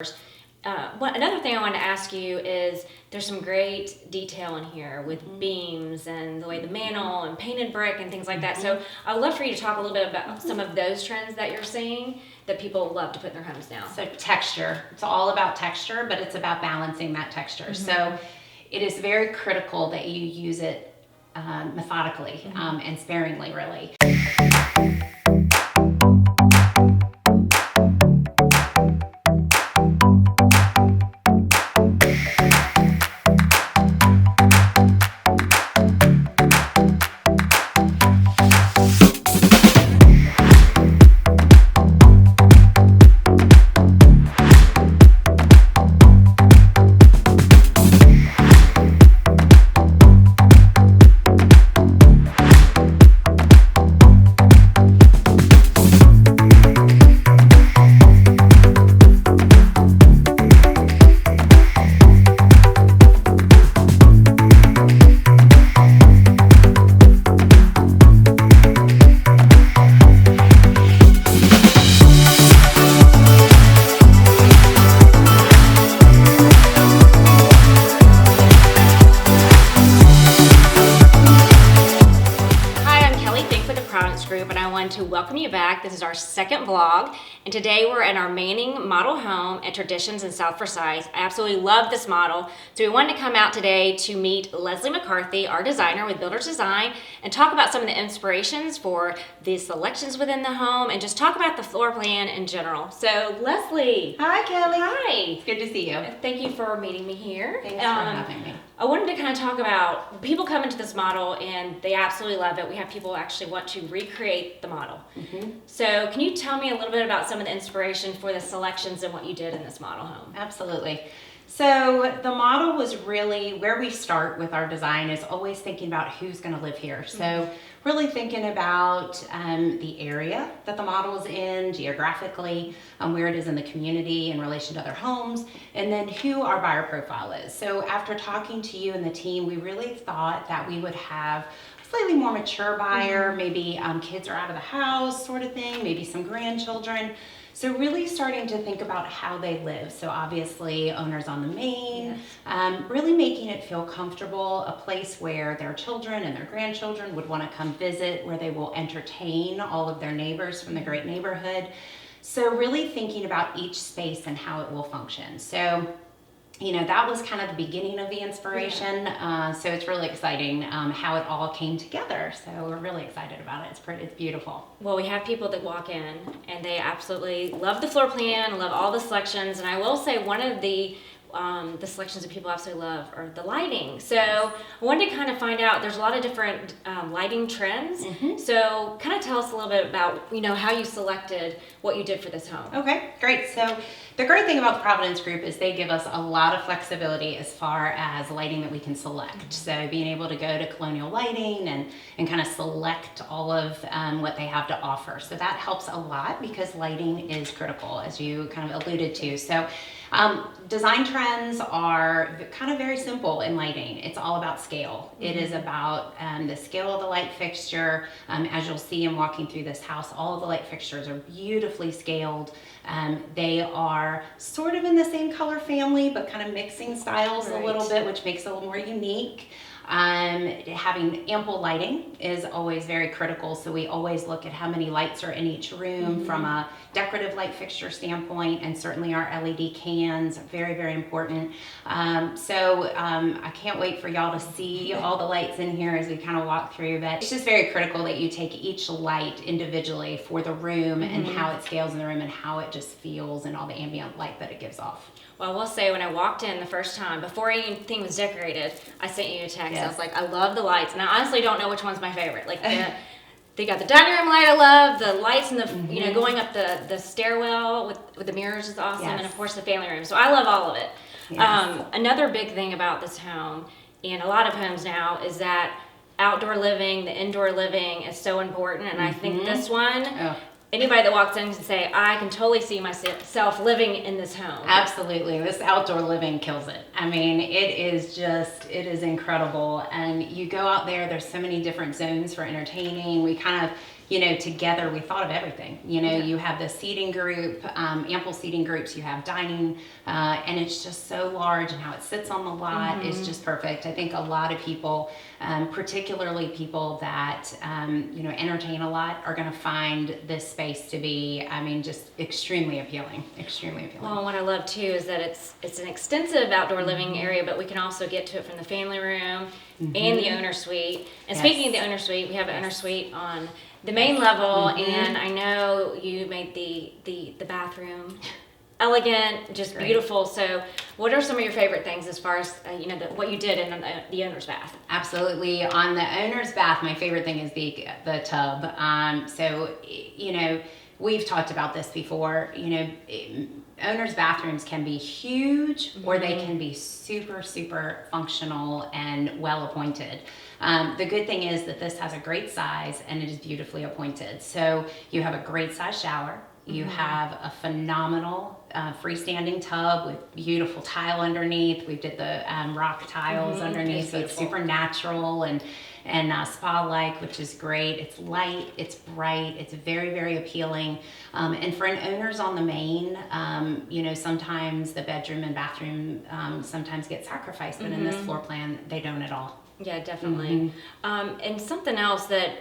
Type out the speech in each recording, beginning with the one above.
Another thing I wanted to ask you is there's some great detail in here with beams and the way the mantle and painted brick and things like that. So I'd love for you to talk a little bit about some of those trends that you're seeing that people love to put in their homes now. So texture, it's all about texture, but it's about balancing that texture. So it is very critical that you use it methodically and sparingly, really. Group, and I wanted to welcome you back. This is our second vlog, and today we're in our Manning model home at Traditions in South Forsyth. I absolutely love this model, so we wanted to come out today to meet Lesley McCarthy, our designer with Builders Design, and talk about some of the inspirations for the selections within the home and just talk about the floor plan in general. So Lesley. Hi, Kelly. Hi. It's good to see you. Thank you for meeting me here. Thanks for having me. I wanted to kind of talk about people come into this model and they absolutely love it. We have people actually want to recreate the model. So can you tell me a little bit about some of the inspiration for the selections and what you did in this model home? Absolutely. So the model was really where we start with our design is always thinking about who's going to live here. So really thinking about the area that the model is in geographically, where it is in the community in relation to other homes, and then who our buyer profile is. So after talking to you and the team, we really thought that we would have a slightly more mature buyer, maybe kids are out of the house sort of thing, maybe some grandchildren. So really starting to think about how they live. So obviously owners on the main, really making it feel comfortable, a place where their children and their grandchildren would want to come visit, where they will entertain all of their neighbors from the great neighborhood. So really thinking about each space and how it will function. So you know, that was kind of the beginning of the inspiration. So it's really exciting how it all came together. So we're really excited about it. It's beautiful. Well, we have people that walk in and they absolutely love the floor plan, love all the selections. And I will say one of the selections that people absolutely love are the lighting. So I wanted to kind of find out, there's a lot of different lighting trends. So kind of tell us a little bit about, you know, how you selected what you did for this home. Okay, great. So the great thing about the Providence Group is they give us a lot of flexibility as far as lighting that we can select. So being able to go to Colonial Lighting and kind of select all of what they have to offer. So that helps a lot because lighting is critical, as you kind of alluded to. So design trends are kind of very simple in lighting. It's all about scale. It is about the scale of the light fixture. As you'll see in walking through this house, all of the light fixtures are beautifully scaled. They are sort of in the same color family, but kind of mixing styles a little bit, which makes it a little more unique. Having ample lighting is always very critical. So we always look at how many lights are in each room from a decorative light fixture standpoint, and certainly our LED cans, very, very important. I can't wait for y'all to see all the lights in here as we kind of walk through, but it's just very critical that you take each light individually for the room and how it scales in the room and how it just feels and all the ambient light that it gives off. Well, I will say when I walked in the first time, before anything was decorated, I sent you a text. I was like, I love the lights. And I honestly don't know which one's my favorite. Like they got the dining room light I love, the lights and the, you know, going up the stairwell with the mirrors is awesome. And of course the family room. So I love all of it. Another big thing about this home and a lot of homes now is that outdoor living, the indoor living is so important. And I think this one, anybody that walks in can say, I can totally see myself living in this home. Absolutely. This outdoor living kills it. I mean, it is incredible. And you go out there, there's so many different zones for entertaining. We kind of together we thought of everything. You have the seating group, ample seating groups, you have dining, and it's just so large, and how it sits on the lot is just perfect. I think a lot of people, particularly people that, entertain a lot, are going to find this space to be, just extremely appealing. Well, and what I love too is that it's an extensive outdoor living area, but we can also get to it from the family room and the owner suite. And speaking of the owner suite, we have an owner suite on the main level, and I know you made the bathroom elegant, just beautiful. So what are some of your favorite things as far as what you did in the owner's bath? Absolutely. On the owner's bath, my favorite thing is the tub. We've talked about this before. Owners' bathrooms can be huge, or they can be super, super functional and well appointed. The good thing is that this has a great size, and it is beautifully appointed. So you have a great size shower. You have a phenomenal freestanding tub with beautiful tile underneath. We did the rock tiles underneath, so it's super natural and spa-like, which is great. It's light, it's bright, it's very, very appealing. And for an owner's on the main, sometimes the bedroom and bathroom sometimes get sacrificed, but in this floor plan, they don't at all. Yeah, definitely. And something else that,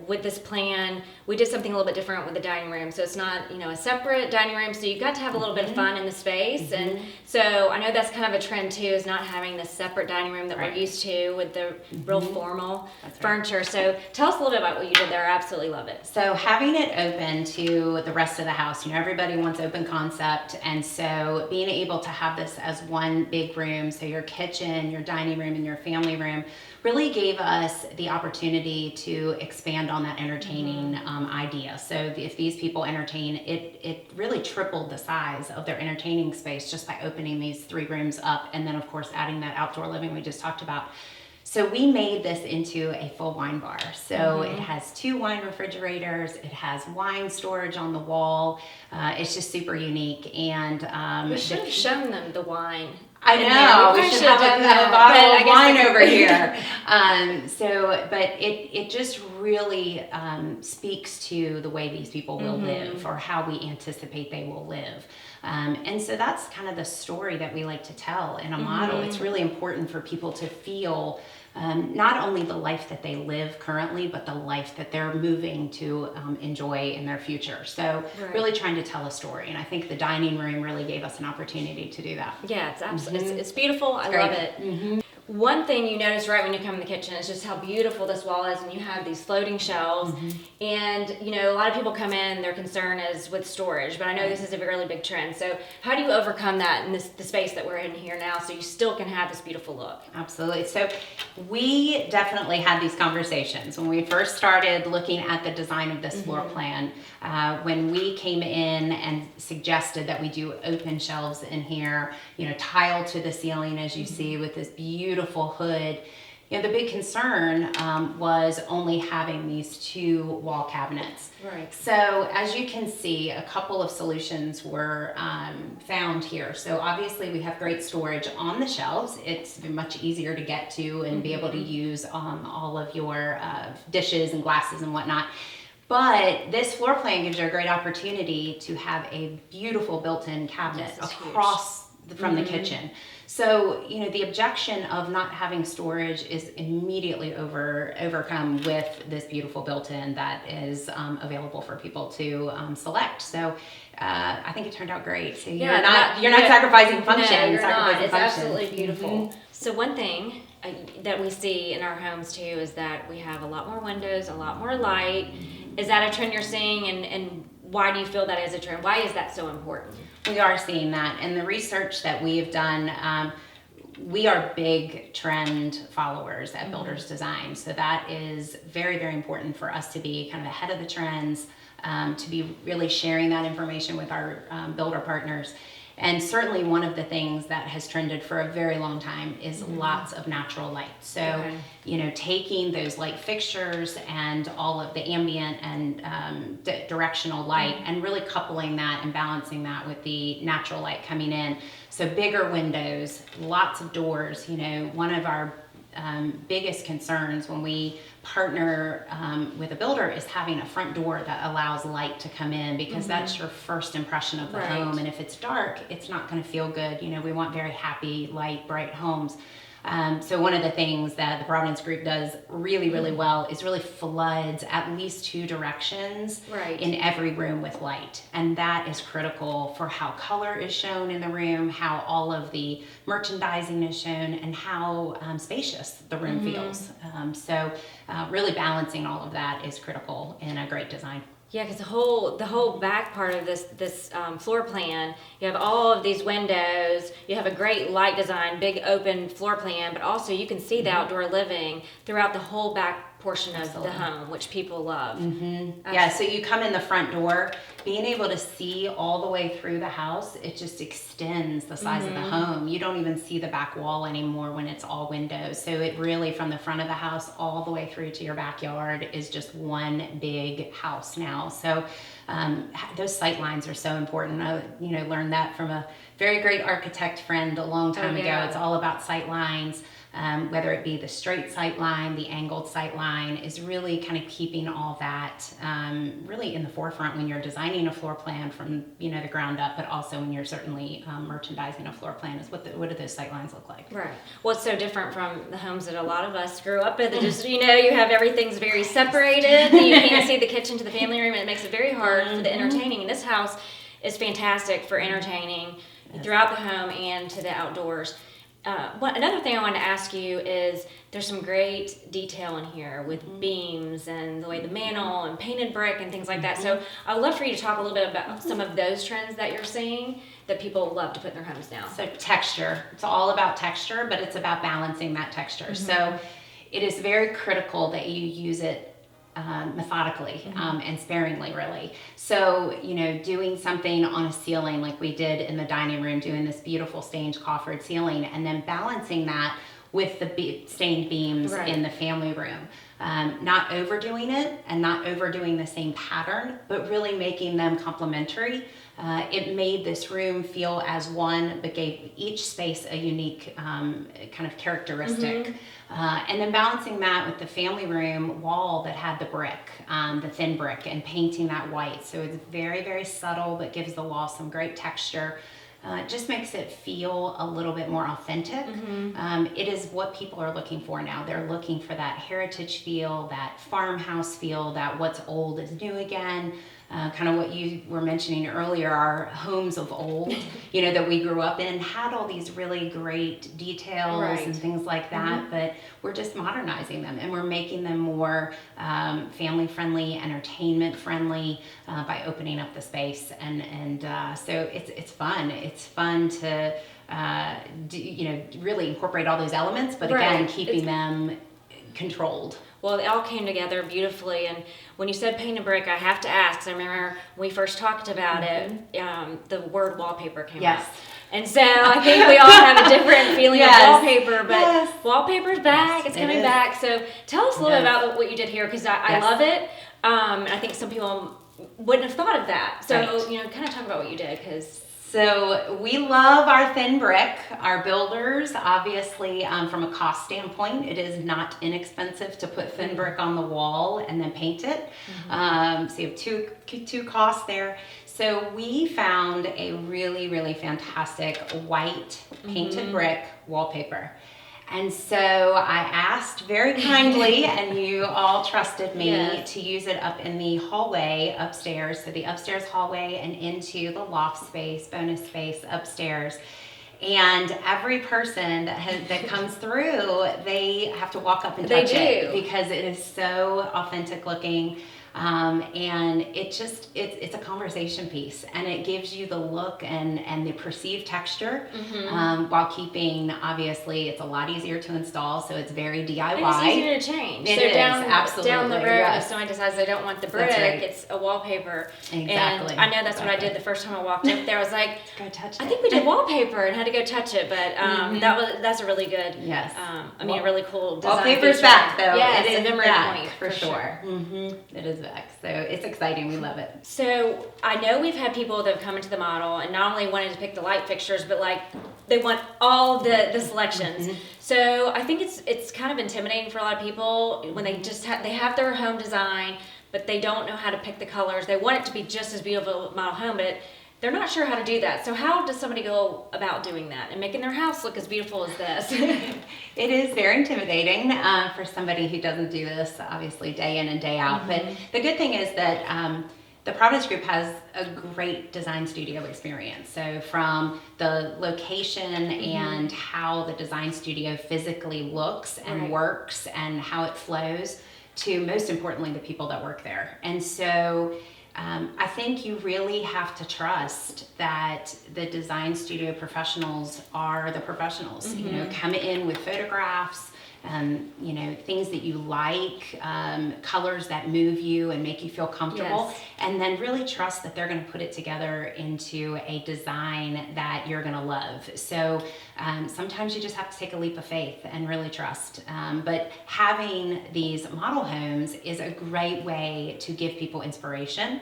with this plan, we did something a little bit different with the dining room. So it's not, a separate dining room. So you've got to have a little bit of fun in the space. And so I know that's kind of a trend too, is not having this separate dining room that we're used to with the real formal furniture. So tell us a little bit about what you did there. I absolutely love it. So having it open to the rest of the house, everybody wants open concept. And so being able to have this as one big room, so your kitchen, your dining room, and your family room, really gave us the opportunity to expand on that entertaining idea. So if these people entertain, it really tripled the size of their entertaining space just by opening these 3 rooms up, and then of course adding that outdoor living we just talked about. So we made this into a full wine bar. So it has 2 wine refrigerators. It has wine storage on the wall. It's just super unique. And we should have shown them the wine. I know, we should have a bottle of wine over here. But it just really speaks to the way these people will live, or how we anticipate they will live. And so that's kind of the story that we like to tell in a model. It's really important for people to feel not only the life that they live currently, but the life that they're moving to enjoy in their future. So really trying to tell a story. And I think the dining room really gave us an opportunity to do that. Yeah, it's absolutely, it's beautiful. I love it. One thing you notice right when you come in the kitchen is just how beautiful this wall is, and you have these floating shelves. And a lot of people come in, their concern is with storage, but I know this is a really big trend. So how do you overcome that in the space that we're in here now, so you still can have this beautiful look? Absolutely. So we definitely had these conversations when we first started looking at the design of this floor plan. When we came in and suggested that we do open shelves in here, tile to the ceiling, as you see, with this beautiful hood. The big concern was only having these 2 wall cabinets. Right. So as you can see, a couple of solutions were found here. So obviously we have great storage on the shelves. It's much easier to get to and be able to use all of your dishes and glasses and whatnot. But this floor plan gives you a great opportunity to have a beautiful built-in cabinet across from the kitchen. So, the objection of not having storage is immediately overcome with this beautiful built-in that is available for people to select. So, I think it turned out great. So you're not sacrificing function. No, you're not. It's absolutely beautiful. So one thing that we see in our homes too is that we have a lot more windows, a lot more light. Is that a trend you're seeing, and why do you feel that is a trend? Why is that so important? We are seeing that. And the research that we have done, we are big trend followers at Builders Design. So that is very, very important for us to be kind of ahead of the trends, to be really sharing that information with our builder partners. And certainly one of the things that has trended for a very long time is lots of natural light. So, taking those light fixtures and all of the ambient and directional light and really coupling that and balancing that with the natural light coming in. So bigger windows, lots of doors. One of our biggest concerns when we partner with a builder is having a front door that allows light to come in, because that's your first impression of the home. And if it's dark, it's not going to feel good. You know, we want very happy, light, bright homes. So one of the things that the Providence Group does really, really well is really floods at least 2 directions in every room with light. And that is critical for how color is shown in the room, how all of the merchandising is shown, and how spacious the room feels. So really balancing all of that is critical in a great design. Yeah, because the whole back part of this floor plan, you have all of these windows. You have a great light design, big open floor plan, but also you can see the outdoor living throughout the whole back portion of the home, which people love. Yeah, so you come in the front door, being able to see all the way through the house, it just extends the size of the home. You don't even see the back wall anymore when it's all windows. So it really, from the front of the house all the way through to your backyard, is just one big house now. So those sight lines are so important. I learned that from a very great architect friend a long time ago. It's all about sight lines. Whether it be the straight sight line, the angled sight line, is really kind of keeping all that really in the forefront when you're designing a floor plan from the ground up, but also when you're certainly merchandising a floor plan, is what do those sight lines look like? Right. Well, it's so different from the homes that a lot of us grew up in. That just you have everything's very separated. You can't see the kitchen to the family room, and it makes it very hard for the entertaining. And this house is fantastic for entertaining throughout the home and to the outdoors. Another thing I wanted to ask you is there's some great detail in here with beams and the way the mantle and painted brick and things like that. So I would love for you to talk a little bit about some of those trends that you're seeing that people love to put in their homes now. So texture. It's all about texture, but it's about balancing that texture. So it is very critical that you use it methodically and sparingly, really. So, doing something on a ceiling like we did in the dining room, doing this beautiful stained coffered ceiling, and then balancing that with the stained beams in the family room. Not overdoing it and not overdoing the same pattern, but really making them complementary. It made this room feel as one, but gave each space a unique kind of characteristic. And then balancing that with the family room wall that had the brick, the thin brick, and painting that white. So it's very, very subtle, but gives the wall some great texture. It just makes it feel a little bit more authentic. It is what people are looking for now. They're looking for that heritage feel, that farmhouse feel, that what's old is new again. Kind of what you were mentioning earlier, our homes of old, that we grew up in, had all these really great details and things like that, but we're just modernizing them, and we're making them more family friendly, entertainment friendly by opening up the space, and so it's fun. It's fun to really incorporate all those elements, but again, keeping them controlled. Well, it all came together beautifully, and when you said painted brick, I have to ask, 'cause I remember when we first talked about it, the word wallpaper came up. And so I think we all have a different feeling of wallpaper, but wallpaper's back, it's coming back. So tell us a little bit about what you did here, because I love it. And I think some people wouldn't have thought of that. So, kind of talk about what you did, because... So we love our thin brick. Our builders, obviously, from a cost standpoint, it is not inexpensive to put thin brick on the wall and then paint it. So you have two costs there. So we found a really, really fantastic white painted brick wallpaper. And so I asked very kindly, and you all trusted me, to use it up in the hallway upstairs. So the upstairs hallway and into the loft space, bonus space upstairs. And every person that comes through, they have to walk up and touch it because it is so authentic looking. And it's a conversation piece, and it gives you the look and the perceived texture, while keeping, obviously, it's a lot easier to install, so it's very DIY. And it's easier to change. It so is, absolutely. Down the road, if someone decides they don't want the brick, it's a wallpaper. Exactly. And I know that's what I did the first time I walked up there. I was like, go touch it. I think we did wallpaper and had to go touch it, but that's a really good, a really cool design. Wallpaper's back, though. Yes, it is a memory back, point, for sure. It is back. So it's exciting. We love it. So I know we've had people that have come into the model and not only wanted to pick the light fixtures, but they want all the selections. So I think it's kind of intimidating for a lot of people when they just they have their home design, but they don't know how to pick the colors. They want it to be just as beautiful a model home, but they're not sure how to do that. So how does somebody go about doing that and making their house look as beautiful as this? It is very intimidating for somebody who doesn't do this, obviously, day in and day out. But the good thing is that the Providence Group has a great design studio experience. So from the location and how the design studio physically looks and works and how it flows, to most importantly, the people that work there. And so I think you really have to trust that the design studio professionals are the professionals. You know, come in with photographs, you know, things that you like, colors that move you and make you feel comfortable, and then really trust that they're going to put it together into a design that you're going to love. So sometimes you just have to take a leap of faith and really trust. But having these model homes is a great way to give people inspiration.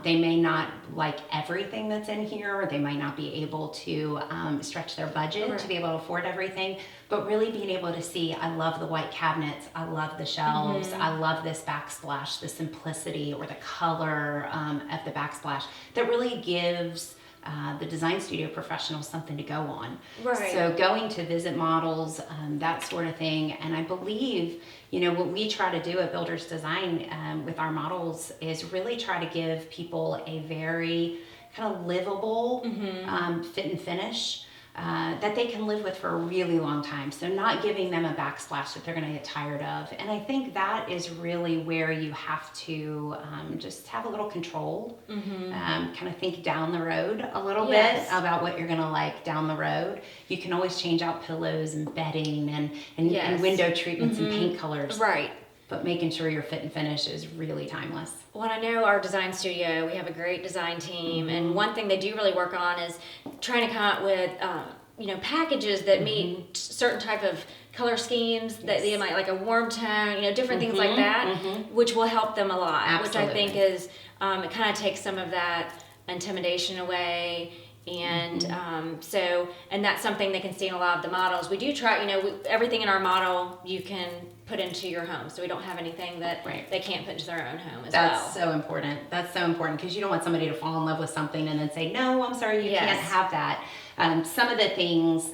They may not like everything that's in here, or they might not be able to stretch their budget to be able to afford everything, but really being able to see, I love the white cabinets, I love the shelves, I love this backsplash, the simplicity or the color of the backsplash that really gives the design studio professionals something to go on. So going to visit models, that sort of thing. And I believe, you know, what we try to do at Builders Design with our models is really try to give people a very kind of livable fit and finish that they can live with for a really long time. So not giving them a backsplash that they're going to get tired of. And I think that is really where you have to just have a little control, kind of think down the road a little bit about what you're going to like down the road. You can always change out pillows and bedding and window treatments and paint colors. But making sure your fit and finish is really timeless. Well, I know our design studio, we have a great design team, and one thing they do really work on is trying to come up with, you know, packages that meet certain type of color schemes that they might like a warm tone, you know, different things like that, which will help them a lot. Which I think is, it kind of takes some of that intimidation away. And and that's something they can see in a lot of the models. We do try, you know, everything in our model you can put into your home. So we don't have anything that they can't put into their own home as well. That's so important. That's so important because you don't want somebody to fall in love with something and then say, no, I'm sorry, you can't have that. Some of the things,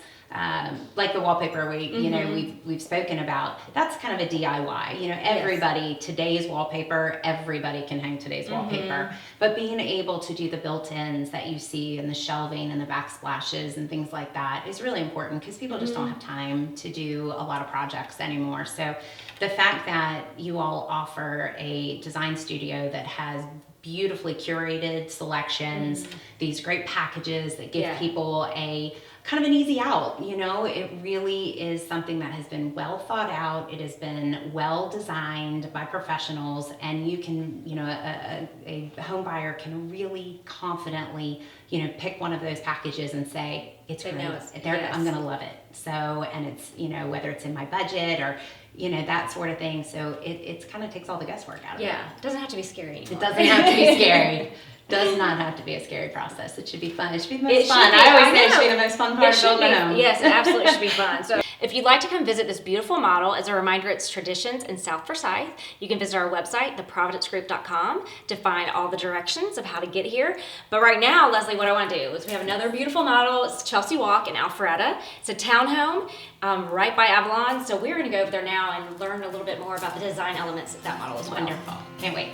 like the wallpaper you know, we've spoken about, that's kind of a DIY. You know, everybody, today's wallpaper, everybody can hang today's wallpaper. But being able to do the built-ins that you see and the shelving and the backsplashes and things like that is really important because people just don't have time to do a lot of projects anymore. So the fact that you all offer a design studio that has beautifully curated selections, these great packages that give people a kind of an easy out, you know, it really is something that has been well thought out. It has been well designed by professionals, and you can, you know, a home buyer can really confidently, you know, pick one of those packages and say, it's great. I'm going to love it. So, and it's, you know, whether it's in my budget or, you know, that sort of thing. So it kind of takes all the guesswork out of it. Yeah, it doesn't have to be scary anymore. It doesn't have to be scary. Does not have to be a scary process. It should be fun. It should be the most fun. I always say it should be the most fun part of building a home. Yes, it absolutely should be fun. So if you'd like to come visit this beautiful model, as a reminder, it's Traditions in South Forsyth. You can visit our website, theprovidencegroup.com, to find all the directions of how to get here. But right now, Lesley, what I want to do is we have another beautiful model. It's Chelsea Walk in Alpharetta. It's a townhome right by Avalon. So we're going to go over there now and learn a little bit more about the design elements of that model as well. Wonderful. Can't wait.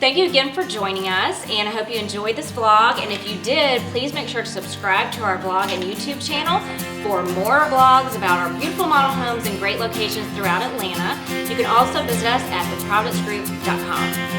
Thank you again for joining us, and I hope you enjoyed this vlog. And if you did, please make sure to subscribe to our blog and YouTube channel for more vlogs about our beautiful model homes in great locations throughout Atlanta. You can also visit us at theprovidencegroup.com.